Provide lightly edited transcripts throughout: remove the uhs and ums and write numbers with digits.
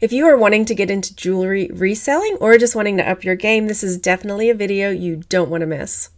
If you are wanting to get into jewelry reselling or just wanting to up your game, this is definitely a video you don't want to miss.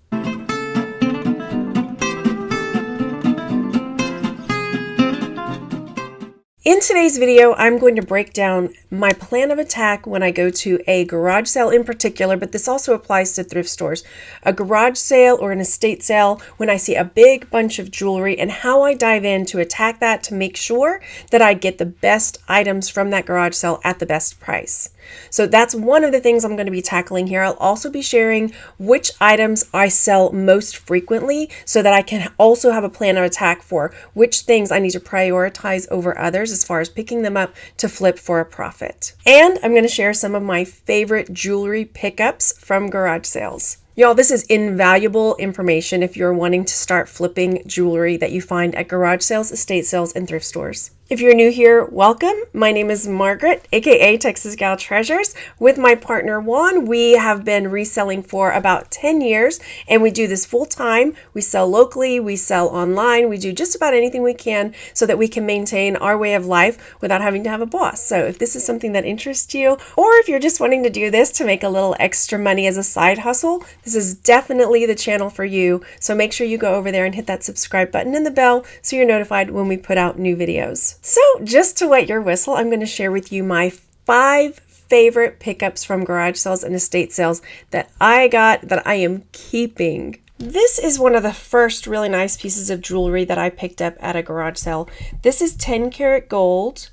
In today's video, I'm going to break down my plan of attack when I go to a garage sale in particular, but this also applies to thrift stores. A garage sale or an estate sale when I see a big bunch of jewelry and how I dive in to attack that to make sure that I get the best items from that garage sale at the best price. So that's one of the things I'm going to be tackling here. I'll also be sharing which items I sell most frequently so that I can also have a plan of attack for which things I need to prioritize over others as far as picking them up to flip for a profit. And I'm going to share some of my favorite jewelry pickups from garage sales. Y'all, this is invaluable information if you're wanting to start flipping jewelry that you find at garage sales, estate sales, and thrift stores. If you're new here, welcome. My name is Margaret, aka Texas Gal Treasures. With my partner Juan, we have been reselling for about 10 years, and we do this full time. We sell locally, we sell online, we do just about anything we can so that we can maintain our way of life without having to have a boss. So if this is something that interests you, or if you're just wanting to do this to make a little extra money as a side hustle, this is definitely the channel for you. So make sure you go over there and hit that subscribe button and the bell so you're notified when we put out new videos. So just to wet your whistle, I'm going to share with you my 5 favorite pickups from garage sales and estate sales that I got that I am keeping. This is one of the first really nice pieces of jewelry that I picked up at a garage sale. This is 10 karat gold.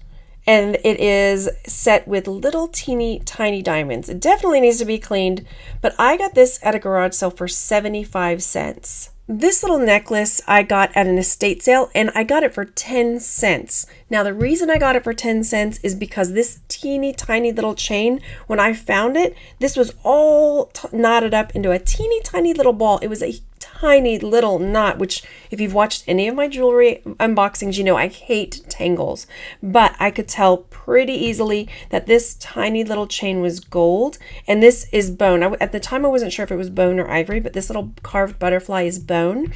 And it is set with little teeny tiny diamonds. It definitely needs to be cleaned, but I got this at a garage sale for 75 cents. This little necklace I got at an estate sale and I got it for 10 cents. Now the reason I got it for 10 cents is because this teeny tiny little chain, when I found it, this was all knotted up into a teeny tiny little ball. It was a tiny little knot, which if you've watched any of my jewelry unboxings, you know I hate tangles, but I could tell pretty easily that this tiny little chain was gold and this is bone. At the time I wasn't sure if it was bone or ivory, but this little carved butterfly is bone.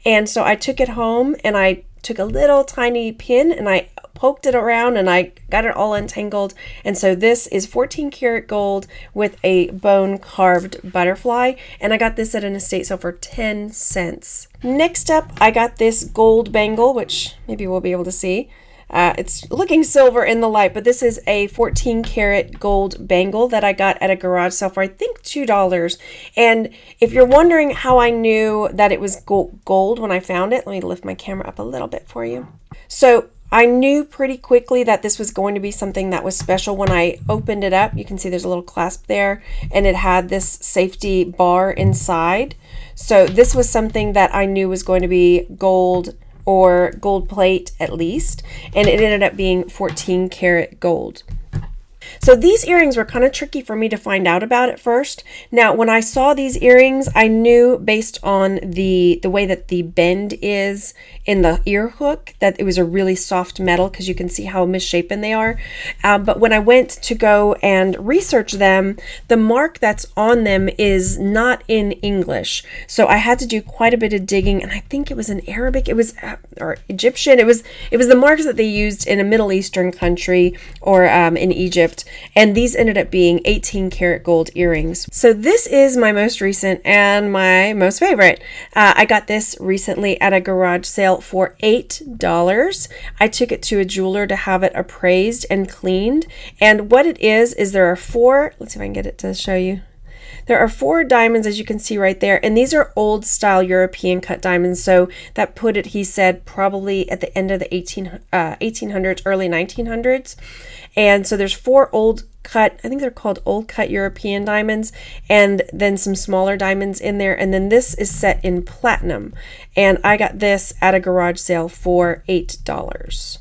And so I took it home and I took a little tiny pin and I poked it around and I got it all untangled. And so this is 14 karat gold with a bone carved butterfly. And I got this at an estate sale for 10 cents. Next up, I got this gold bangle, which maybe we'll be able to see. It's looking silver in the light, but this is a 14 karat gold bangle that I got at a garage sale for I think $2. And if you're wondering how I knew that it was gold when I found it, let me lift my camera up a little bit for you. So I knew pretty quickly that this was going to be something that was special when I opened it up. You can see there's a little clasp there and it had this safety bar inside. So this was something that I knew was going to be gold or gold plate at least, and it ended up being 14 karat gold. So these earrings were kind of tricky for me to find out about at first. Now, when I saw these earrings, I knew based on the way that the bend is in the ear hook that it was a really soft metal because you can see how misshapen they are. But when I went to go and research them, the mark that's on them is not in English. So I had to do quite a bit of digging, and I think it was in Arabic, it was or Egyptian. It was the marks that they used in a Middle Eastern country or in Egypt. And these ended up being 18 karat gold earrings. So this is my most recent and my most favorite. I got this recently at a garage sale for $8. I took it to a jeweler to have it appraised and cleaned. And what it is there are 4, let's see if I can get it to show you. There are 4 diamonds, as you can see right there, and these are old style European cut diamonds. So that put it, he said, probably at the end of the 1800s, early 1900s. And so there's 4 old cut, I think they're called old cut European diamonds, and then some smaller diamonds in there. And then this is set in platinum. And I got this at a garage sale for $8.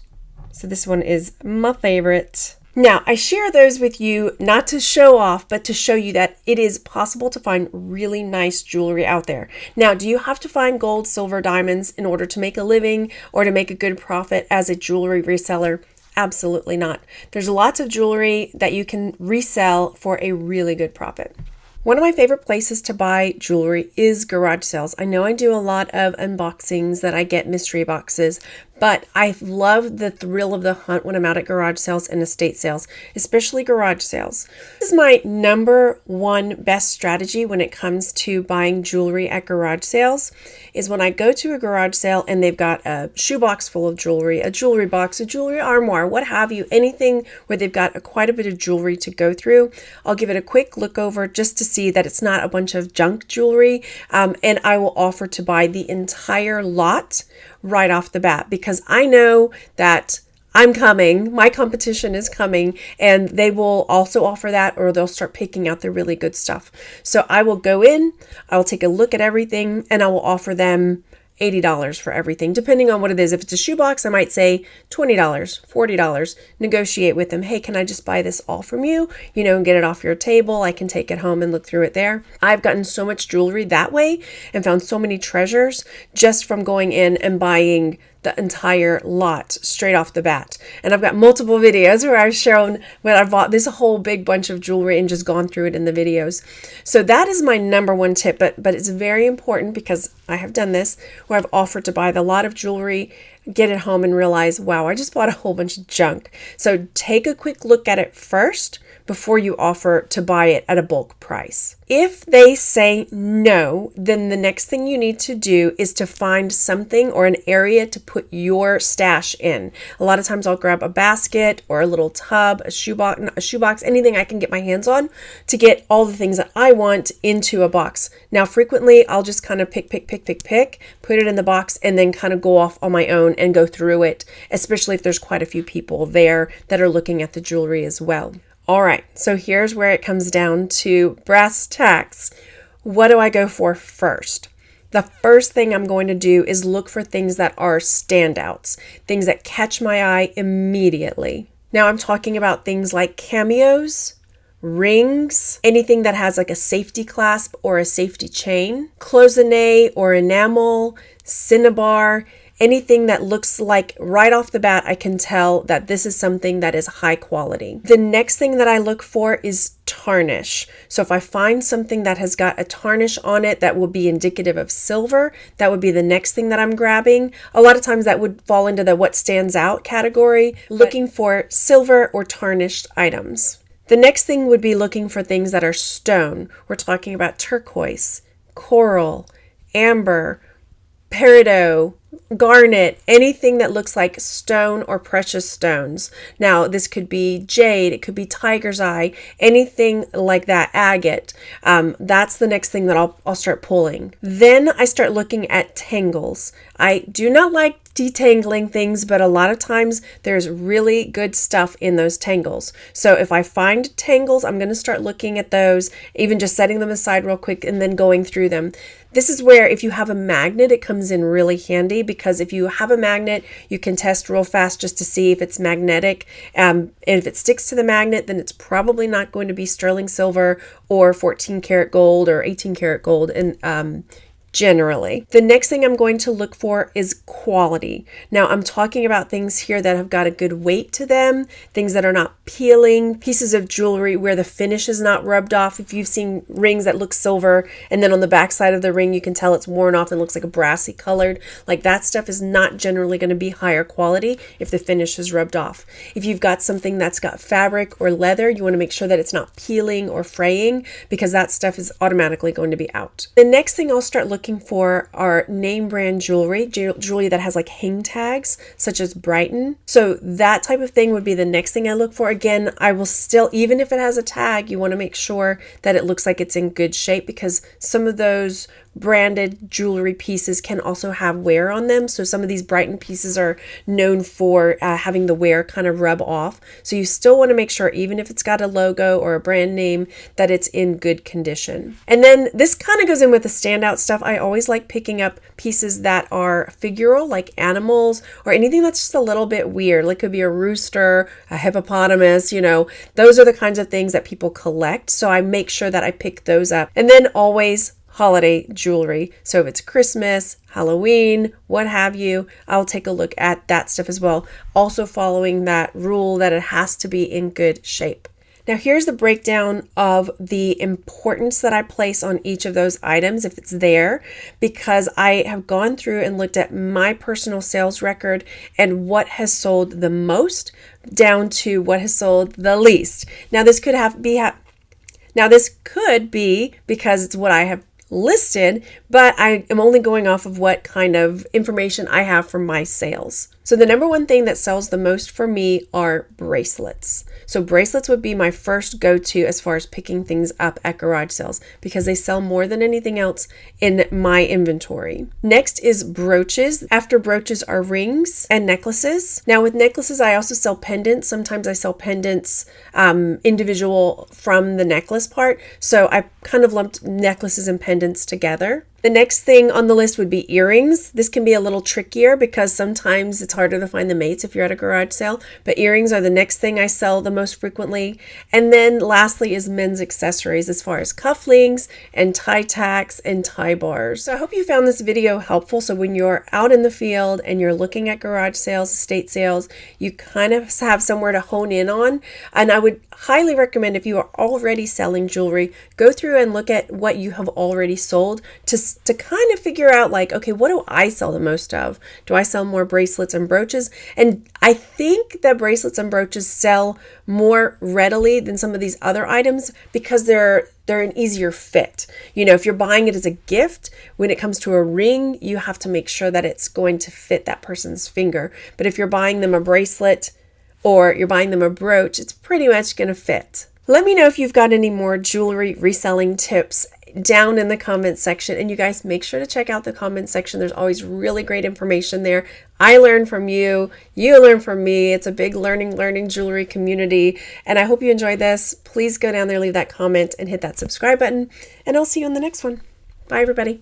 So this one is my favorite. Now, I share those with you not to show off, but to show you that it is possible to find really nice jewelry out there. Now, do you have to find gold, silver, diamonds in order to make a living or to make a good profit as a jewelry reseller? Absolutely not. There's lots of jewelry that you can resell for a really good profit. One of my favorite places to buy jewelry is garage sales. I know I do a lot of unboxings that I get mystery boxes, But I love the thrill of the hunt when I'm out at garage sales and estate sales, especially garage sales. This is my number one best strategy when it comes to buying jewelry at garage sales, is when I go to a garage sale and they've got a shoebox full of jewelry, a jewelry box, a jewelry armoire, what have you, anything where they've got quite a bit of jewelry to go through. I'll give it a quick look over just to see that it's not a bunch of junk jewelry, and I will offer to buy the entire lot right off the bat, because I know that I'm coming, my competition is coming, and they will also offer that, or they'll start picking out the really good stuff. So I will go in, I will take a look at everything, and I will offer them $80 for everything, depending on what it is. If it's a shoebox, I might say $20, $40, negotiate with them. Hey, can I just buy this all from you? And get it off your table. I can take it home and look through it there. I've gotten so much jewelry that way and found so many treasures just from going in and buying the entire lot straight off the bat. And I've got multiple videos where I've shown when I bought this whole big bunch of jewelry and just gone through it in the videos. So that is my number one tip, but it's very important, because I have done this where I've offered to buy the lot of jewelry, get it home and realize, wow, I just bought a whole bunch of junk. So take a quick look at it first before you offer to buy it at a bulk price. If they say no, then the next thing you need to do is to find something or an area to put your stash in. A lot of times I'll grab a basket or a little tub, a shoebox, anything I can get my hands on to get all the things that I want into a box. Now, frequently I'll just kind of pick, put it in the box, and then kind of go off on my own and go through it, especially if there's quite a few people there that are looking at the jewelry as well. All right, so here's where it comes down to brass tacks. What do I go for first? The first thing I'm going to do is look for things that are standouts, things that catch my eye immediately. Now I'm talking about things like cameos, rings, anything that has like a safety clasp or a safety chain, cloisonne or enamel, cinnabar, anything that looks like right off the bat I can tell that this is something that is high quality. The next thing that I look for is tarnish. So if I find something that has got a tarnish on it that will be indicative of silver, that would be the next thing that I'm grabbing. A lot of times that would fall into the what stands out category, looking for silver or tarnished items. The next thing would be looking for things that are stone. We're talking about turquoise, coral, amber, peridot, garnet, anything that looks like stone or precious stones. Now, this could be jade, it could be tiger's eye, anything like that, agate. That's the next thing that I'll start pulling. Then I start looking at tangles. I do not like detangling things, but a lot of times there's really good stuff in those tangles. So if I find tangles, I'm going to start looking at those, even just setting them aside real quick and then going through them. This is where if you have a magnet, it comes in really handy, because if you have a magnet, you can test real fast just to see if it's magnetic. And if it sticks to the magnet, then it's probably not going to be sterling silver or 14 karat gold or 18 karat gold. And generally, the next thing I'm going to look for is quality. Now, I'm talking about things here that have got a good weight to them, things that are not peeling, pieces of jewelry where the finish is not rubbed off. If you've seen rings that look silver and then on the back side of the ring you can tell it's worn off and looks like a brassy colored, like that stuff is not generally going to be higher quality if the finish is rubbed off. If you've got something that's got fabric or leather, you want to make sure that it's not peeling or fraying, because that stuff is automatically going to be out. The next thing I'll start looking for are name brand jewelry that has like hang tags, such as Brighton. So that type of thing would be the next thing I look for. Again, I will still, even if it has a tag, you want to make sure that it looks like it's in good shape, because some of those branded jewelry pieces can also have wear on them. So some of these Brighton pieces are known for having the wear kind of rub off. So you still want to make sure, even if it's got a logo or a brand name, that it's in good condition. And then this kind of goes in with the standout stuff. I always like picking up pieces that are figural, like animals or anything that's just a little bit weird. Like it could be a rooster, a hippopotamus, those are the kinds of things that people collect. So I make sure that I pick those up. And then always holiday jewelry. So if it's Christmas, Halloween, what have you, I'll take a look at that stuff as well. Also following that rule that it has to be in good shape. Now here's the breakdown of the importance that I place on each of those items if it's there, because I have gone through and looked at my personal sales record and what has sold the most down to what has sold the least. Now this could be because it's what I have listed, but I am only going off of what kind of information I have from my sales. So the number one thing that sells the most for me are bracelets. So bracelets would be my first go-to as far as picking things up at garage sales because they sell more than anything else in my inventory. Next is brooches. After brooches are rings and necklaces. Now with necklaces, I also sell pendants. Sometimes I sell pendants individual from the necklace part. So I kind of lumped necklaces and pendants together. The next thing on the list would be earrings. This can be a little trickier because sometimes it's harder to find the mates if you're at a garage sale, but earrings are the next thing I sell the most frequently. And then lastly is men's accessories as far as cufflinks and tie tacks and tie bars. So I hope you found this video helpful. So when you're out in the field and you're looking at garage sales, estate sales, you kind of have somewhere to hone in on. And I would highly recommend, if you are already selling jewelry, go through and look at what you have already sold to kind of figure out like, okay, what do I sell the most of? Do I sell more bracelets and brooches? And I think that bracelets and brooches sell more readily than some of these other items because they're an easier fit. You know, if you're buying it as a gift, when it comes to a ring, you have to make sure that it's going to fit that person's finger. But if you're buying them a bracelet or you're buying them a brooch, it's pretty much going to fit. Let me know if you've got any more jewelry reselling tips down in the comments section. And you guys make sure to check out the comments section. There's always really great information there. I learn from you. You learn from me. It's a big learning jewelry community. And I hope you enjoyed this. Please go down there, leave that comment and hit that subscribe button. And I'll see you in the next one. Bye, everybody.